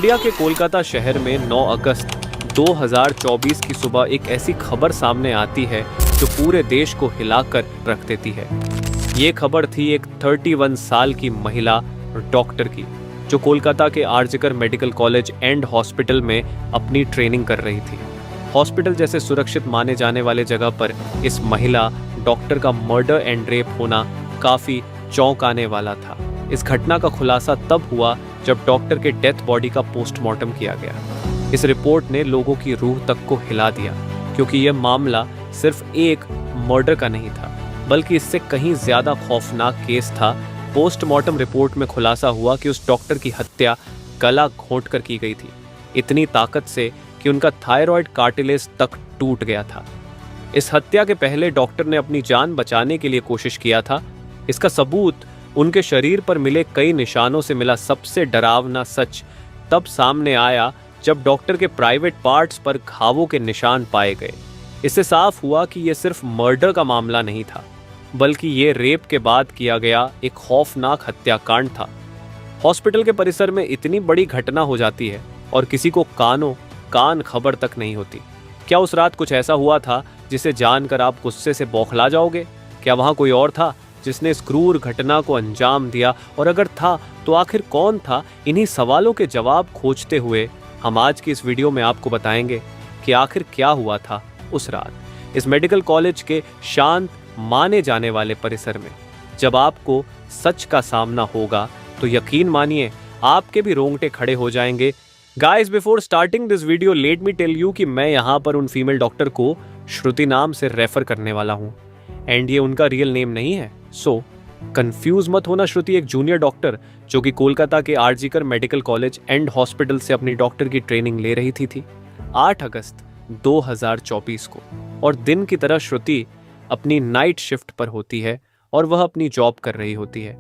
India के कोलकाता शहर में 9 अगस्त 2024 की सुबह एक ऐसी खबर सामने आती है जो पूरे देश को हिलाकर रख देती है। ये खबर थी एक 31 साल की महिला डॉक्टर की, जो कोलकाता के आरजिकर मेडिकल कॉलेज एंड हॉस्पिटल में अपनी ट्रेनिंग कर रही थी। हॉस्पिटल जैसे सुरक्षित माने जाने वाले जगह पर इस महिला डॉक्टर का मर्डर एंड रेप होना काफी चौंकाने वाला था। इस घटना का खुलासा तब हुआ जब डॉक्टर के डेथ बॉडी का पोस्टमार्टम किया गया। इस रिपोर्ट ने लोगों की रूह तक को हिला दिया, क्योंकि यह मामला सिर्फ एक मर्डर का नहीं था, बल्कि इससे कहीं ज्यादा खौफनाक केस था। पोस्टमार्टम रिपोर्ट में खुलासा हुआ कि उस डॉक्टर की हत्या गला घोंटकर की गई थी, इतनी ताकत से कि उनका थायराइड कार्टिलेज तक टूट गया था। इस हत्या के पहले डॉक्टर ने अपनी जान बचाने के लिए कोशिश किया था। इसका सबूत उनके शरीर पर मिले कई निशानों से मिला। सबसे डरावना सच तब सामने आया जब डॉक्टर के प्राइवेट पार्ट्स पर घावों के निशान पाए गए। इससे साफ हुआ कि यह सिर्फ मर्डर का मामला नहीं था, बल्कि ये रेप के बाद किया गया एक खौफनाक हत्याकांड था। हॉस्पिटल के परिसर में इतनी बड़ी घटना हो जाती है और किसी को कान खबर तक नहीं होती। क्या उस रात कुछ ऐसा हुआ था जिसे जानकर आप गुस्से से बौखला जाओगे? क्या वहां कोई और था जिसने इस क्रूर घटना को अंजाम दिया? और अगर था तो आखिर कौन था? इन्हीं सवालों के जवाब खोजते हुए हम आज की इस वीडियो में आपको बताएंगे कि आखिर क्या हुआ था उस रात इस मेडिकल कॉलेज के शांत माने जाने वाले परिसर में। जब आपको सच का सामना होगा तो यकीन मानिए आपके भी रोंगटे खड़े हो जाएंगे। Guys, before starting this video let me tell you कि मैं यहाँ पर उन फीमेल डॉक्टर को श्रुति नाम से रेफर करने वाला हूँ, एंड ये उनका रियल नेम नहीं है। सो कंफ्यूज मत होना। श्रुति एक जूनियर डॉक्टर जो कि कोलकाता के आरजिकर मेडिकल कॉलेज एंड हॉस्पिटल से अपनी डॉक्टर की ट्रेनिंग ले रही थी 8 अगस्त 2024 को। और दिन की तरह श्रुति अपनी नाइट शिफ्ट पर होती है और वह अपनी जॉब कर रही होती है।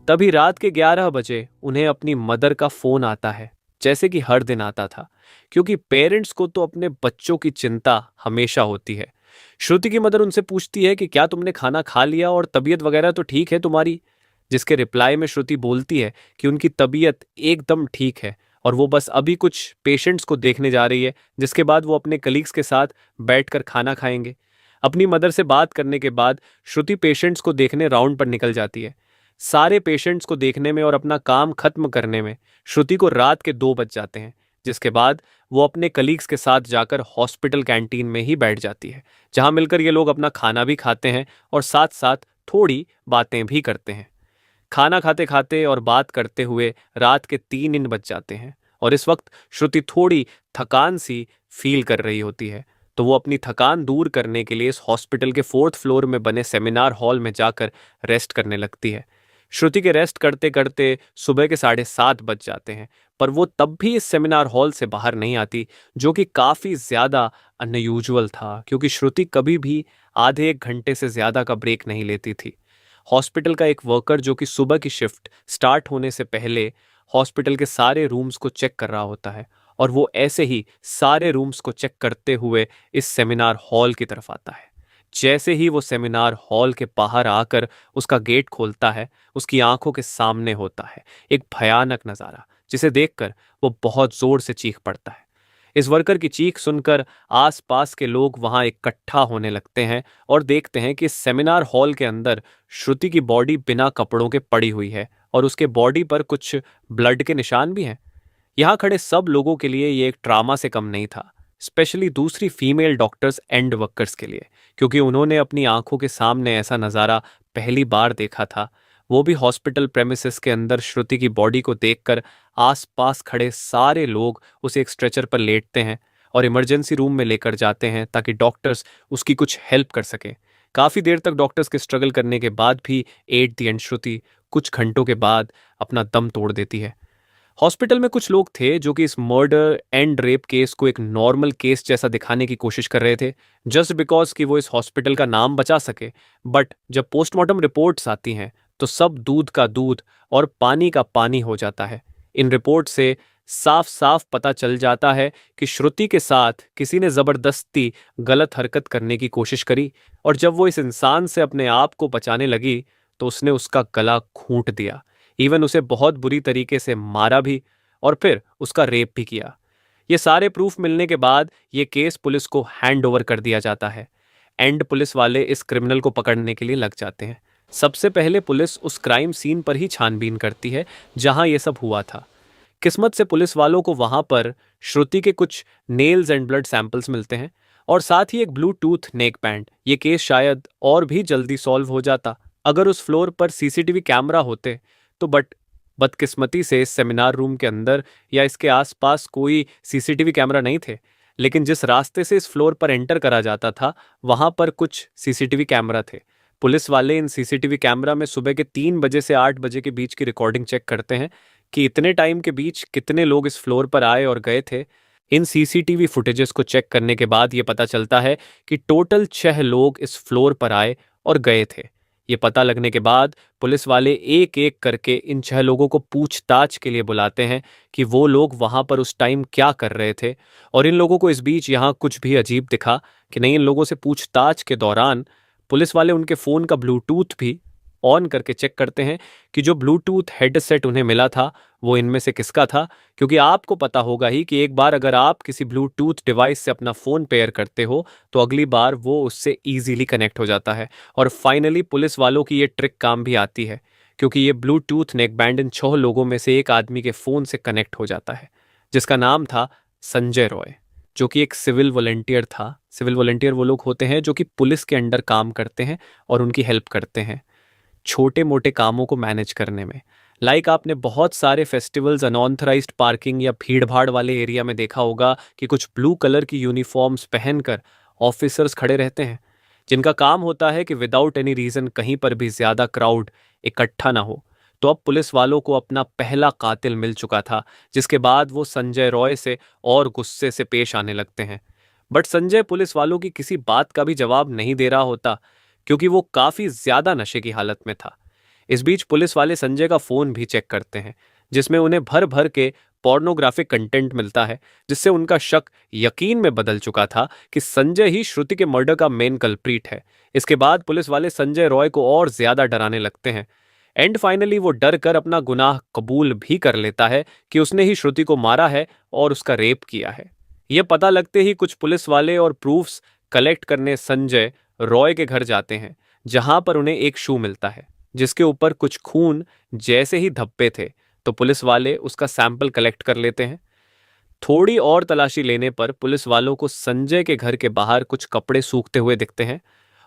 तभी रात के 11 बजे उन्हें अपनी मदर का फोन आता है, जैसे कि हर दिन आता था, क्योंकि पेरेंट्स को तो अपने बच्चों की चिंता हमेशा होती है। श्रुति की मदर उनसे पूछती है कि क्या तुमने खाना खा लिया और तबीयत वगैरह तो ठीक है तुम्हारी? जिसके रिप्लाई में श्रुति बोलती है कि उनकी तबीयत एकदम ठीक है और वो बस अभी कुछ पेशेंट्स को देखने जा रही है, जिसके बाद वो अपने कलीग्स के साथ बैठकर खाना खाएंगे। अपनी मदर से बात करने के बाद श्रुति पेशेंट्स को देखने राउंड पर निकल जाती है। सारे पेशेंट्स को देखने में और अपना काम खत्म करने में श्रुति को रात के 2 बज जाते हैं, जिसके बाद वो अपने कलीग्स के साथ जाकर हॉस्पिटल कैंटीन में ही बैठ जाती है, जहां मिलकर ये लोग अपना खाना भी खाते हैं और साथ साथ थोड़ी बातें भी करते हैं। खाना खाते खाते और बात करते हुए रात के 3 बज जाते हैं और इस वक्त श्रुति थोड़ी थकान सी फील कर रही होती है, तो वो अपनी थकान दूर करने के लिए इस हॉस्पिटल के 4th फ्लोर में बने सेमिनार हॉल में जाकर रेस्ट करने लगती है। श्रुति के रेस्ट करते करते सुबह के 7:30 बज जाते हैं, पर वो तब भी इस सेमिनार हॉल से बाहर नहीं आती, जो कि काफ़ी ज़्यादा अनयूजुअल था, क्योंकि श्रुति कभी भी आधे 1 घंटे से ज़्यादा का ब्रेक नहीं लेती थी। हॉस्पिटल का एक वर्कर जो कि सुबह की शिफ्ट स्टार्ट होने से पहले हॉस्पिटल के सारे रूम्स को चेक कर रहा होता है, और वो ऐसे ही सारे रूम्स को चेक करते हुए इस सेमिनार हॉल की तरफ आता है। जैसे ही वो सेमिनार हॉल के बाहर आकर उसका गेट खोलता है, उसकी आंखों के सामने होता है एक भयानक नज़ारा, जिसे देखकर वो बहुत जोर से चीख पड़ता है। इस वर्कर की चीख सुनकर आसपास के लोग वहां इकट्ठा होने लगते हैं और देखते हैं कि इस सेमिनार हॉल के अंदर श्रुति की बॉडी बिना कपड़ों के पड़ी हुई है और उसके बॉडी पर कुछ ब्लड के निशान भी हैं। यहाँ खड़े सब लोगों के लिए ये एक ट्रामा से कम नहीं था, स्पेशली दूसरी फीमेल डॉक्टर्स एंड वर्कर्स के लिए, क्योंकि उन्होंने अपनी आंखों के सामने ऐसा नज़ारा पहली बार देखा था। वो भी हॉस्पिटल प्रेमिसेस के अंदर श्रुति की बॉडी को देखकर आसपास खड़े सारे लोग उसे एक स्ट्रेचर पर लेटते हैं और इमरजेंसी रूम में लेकर जाते हैं ताकि डॉक्टर्स उसकी कुछ हेल्प कर सकें। काफ़ी देर तक डॉक्टर्स के स्ट्रगल करने के बाद भी एट द एंड श्रुति कुछ घंटों के बाद अपना दम तोड़ देती है। हॉस्पिटल में कुछ लोग थे जो कि इस मर्डर एंड रेप केस को एक नॉर्मल केस जैसा दिखाने की कोशिश कर रहे थे, जस्ट बिकॉज कि वो इस हॉस्पिटल का नाम बचा सके। बट जब पोस्टमार्टम रिपोर्ट्स आती हैं तो सब दूध का दूध और पानी का पानी हो जाता है। इन रिपोर्ट से साफ साफ पता चल जाता है कि श्रुति के साथ किसी ने ज़बरदस्ती गलत हरकत करने की कोशिश करी, और जब वो इस इंसान से अपने आप को बचाने लगी तो उसने उसका गला घूंट दिया। इवन उसे बहुत बुरी तरीके से मारा भी और फिर उसका रेप भी किया। ये सारे प्रूफ मिलने के बाद ये केस पुलिस को हैंड ओवर कर दिया जाता है एंड पुलिस वाले इस क्रिमिनल को पकड़ने के लिए लग जाते हैं। सबसे पहले पुलिस उस क्राइम सीन पर ही छानबीन करती है जहां ये सब हुआ था। किस्मत से पुलिस वालों को वहां पर श्रुति के कुछ नेल्स एंड ब्लड सैंपल्स मिलते हैं और साथ ही एक ब्लूटूथ नेक बैंड। ये केस शायद और भी जल्दी सॉल्व हो जाता अगर उस फ्लोर पर सीसीटीवी कैमरा होते तो, बट बदकिस्मती से इस सेमिनार रूम के अंदर या इसके आसपास कोई सीसीटीवी कैमरा नहीं थे। लेकिन जिस रास्ते से इस फ्लोर पर एंटर करा जाता था वहां पर कुछ सीसीटीवी कैमरा थे। पुलिस वाले इन सीसीटीवी कैमरा में सुबह के 3 बजे से 8 बजे के बीच की रिकॉर्डिंग चेक करते हैं कि इतने टाइम के बीच कितने लोग इस फ्लोर पर आए और गए थे। इन सीसीटीवी फुटेजेस को चेक करने के बाद ये पता चलता है कि टोटल 6 लोग इस फ्लोर पर आए और गए थे। ये पता लगने के बाद पुलिस वाले एक एक करके इन 6 लोगों को पूछताछ के लिए बुलाते हैं कि वो लोग वहां पर उस टाइम क्या कर रहे थे। और इन लोगों को इस बीच यहाँ कुछ भी अजीब दिखा कि नहीं, इन लोगों से पूछताछ के दौरान पुलिस वाले उनके फ़ोन का ब्लूटूथ भी ऑन करके चेक करते हैं कि जो ब्लूटूथ हेडसेट उन्हें मिला था वो इनमें से किसका था। क्योंकि आपको पता होगा ही कि एक बार अगर आप किसी ब्लूटूथ डिवाइस से अपना फ़ोन पेयर करते हो तो अगली बार वो उससे ईजीली कनेक्ट हो जाता है। और फाइनली पुलिस वालों की ये ट्रिक काम भी आती है क्योंकि ये ब्लूटूथ नेक बैंड इन 6 लोगों में से एक आदमी के फ़ोन से कनेक्ट हो जाता है जिसका नाम था संजय रॉय, जो कि एक सिविल वॉलंटियर था। सिविल वॉलंटियर वो लोग होते हैं जो कि पुलिस के अंडर काम करते हैं और उनकी हेल्प करते हैं छोटे मोटे कामों को मैनेज करने में। लाइक आपने बहुत सारे फेस्टिवल्स अनऑथराइज्ड पार्किंग या भीड़ भाड़ वाले एरिया में देखा होगा कि कुछ ब्लू कलर की यूनिफॉर्म्स पहनकर ऑफिसर्स खड़े रहते हैं जिनका काम होता है कि विदाउट एनी रीज़न कहीं पर भी ज़्यादा क्राउड इकट्ठा ना हो। तो अब पुलिस वालों को अपना पहला कातिल मिल चुका था जिसके बाद वो संजय रॉय से और गुस्से से पेश आने लगते हैं। बट संजय पुलिस वालों की किसी बात का भी जवाब नहीं दे रहा होता क्योंकि वो काफी ज्यादा नशे की हालत में था। इस बीच पुलिस वाले संजय का फोन भी चेक करते हैं जिसमें उन्हें भर भर के पोर्नोग्राफिक कंटेंट मिलता है जिससे उनका शक यकीन में बदल चुका था कि संजय ही श्रुति के मर्डर का मेन कल्प्रीट है। इसके बाद पुलिस वाले संजय रॉय को और ज्यादा डराने लगते हैं एंड फाइनली वो डर कर अपना गुनाह कबूल भी कर लेता है कि उसने ही श्रुति को मारा है और उसका रेप किया है। यह पता लगते ही कुछ पुलिस वाले और प्रूफ्स कलेक्ट करने संजय रॉय के घर जाते हैं जहां पर उन्हें एक शू मिलता है जिसके ऊपर कुछ खून जैसे ही धब्बे थे। तो पुलिस वाले उसका सैंपल कलेक्ट कर लेते हैं। थोड़ी और तलाशी लेने पर पुलिस वालों को संजय के घर के बाहर कुछ कपड़े सूखते हुए दिखते हैं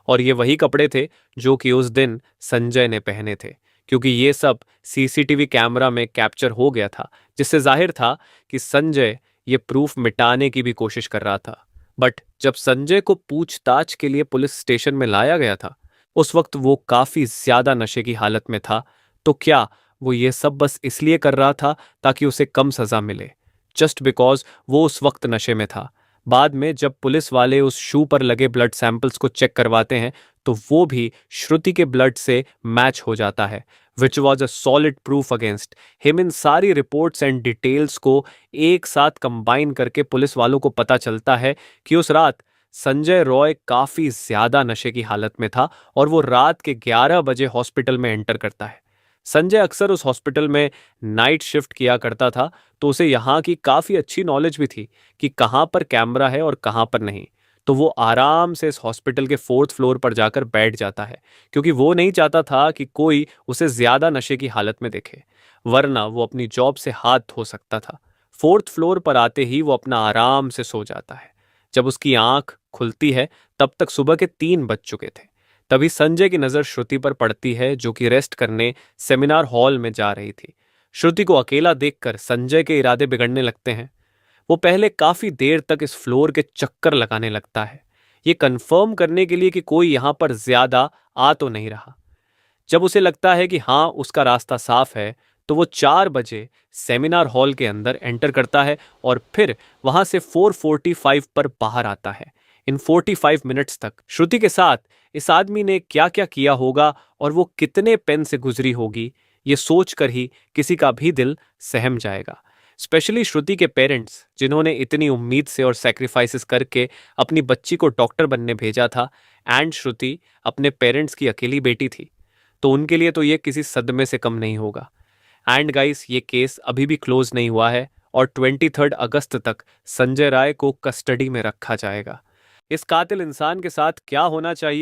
और ये वही कपड़े थे जो कि उस दिन संजय ने पहने थे क्योंकि ये सब सीसीटीवी कैमरा में कैप्चर हो गया था जिससे जाहिर था कि संजय ये प्रूफ मिटाने की भी कोशिश कर रहा था। बट जब संजय को पूछताछ के लिए पुलिस स्टेशन में लाया गया था उस वक्त वो काफी ज्यादा नशे की हालत में था। तो क्या वो ये सब बस इसलिए कर रहा था ताकि उसे कम सजा मिले, जस्ट बिकॉज वो उस वक्त नशे में था। बाद में जब पुलिस वाले उस शू पर लगे ब्लड सैंपल्स को चेक करवाते हैं तो वो भी श्रुति के ब्लड से मैच हो जाता है which was a solid proof against him. इन सारी रिपोर्ट्स एंड डिटेल्स को एक साथ कंबाइन करके पुलिस वालों को पता चलता है कि उस रात संजय रॉय काफी ज्यादा नशे की हालत में था और वो रात के 11 बजे हॉस्पिटल में एंटर करता है। संजय अक्सर उस हॉस्पिटल में नाइट शिफ्ट किया करता था तो उसे यहाँ की काफ़ी अच्छी नॉलेज भी थी कि कहाँ पर कैमरा है और कहाँ पर नहीं। तो वो आराम से इस हॉस्पिटल के 4th फ्लोर पर जाकर बैठ जाता है क्योंकि वो नहीं चाहता था कि कोई उसे ज़्यादा नशे की हालत में देखे, वरना वो अपनी जॉब से हाथ धो सकता था। 4th फ्लोर पर आते ही वो अपना आराम से सो जाता है। जब उसकी आंख खुलती है तब तक सुबह के 3 बज चुके थे। तभी संजय की नज़र श्रुति पर पड़ती है जो कि रेस्ट करने सेमिनार हॉल में जा रही थी। श्रुति को अकेला देखकर संजय के इरादे बिगड़ने लगते हैं। वो पहले काफी देर तक इस फ्लोर के चक्कर लगाने लगता है ये कंफर्म करने के लिए कि कोई यहाँ पर ज्यादा आ तो नहीं रहा। जब उसे लगता है कि हाँ उसका रास्ता साफ है तो वो 4 बजे सेमिनार हॉल के अंदर एंटर करता है और फिर वहां से 4:45 पर बाहर आता है। इन 45 मिनट्स तक श्रुति के साथ इस आदमी ने क्या क्या किया होगा और वो कितने पेन से गुजरी होगी ये सोचकर ही किसी का भी दिल सहम जाएगा। स्पेशली श्रुति के पेरेंट्स जिन्होंने इतनी उम्मीद से और सेक्रीफाइसेस करके अपनी बच्ची को डॉक्टर बनने भेजा था एंड श्रुति अपने पेरेंट्स की अकेली बेटी थी तो उनके लिए तो ये किसी सदमे से कम नहीं होगा। एंड गाइस, ये केस अभी भी क्लोज नहीं हुआ है और 23 अगस्त तक संजय राय को कस्टडी में रखा जाएगा। इस कातिल इंसान के साथ क्या होना चाहिए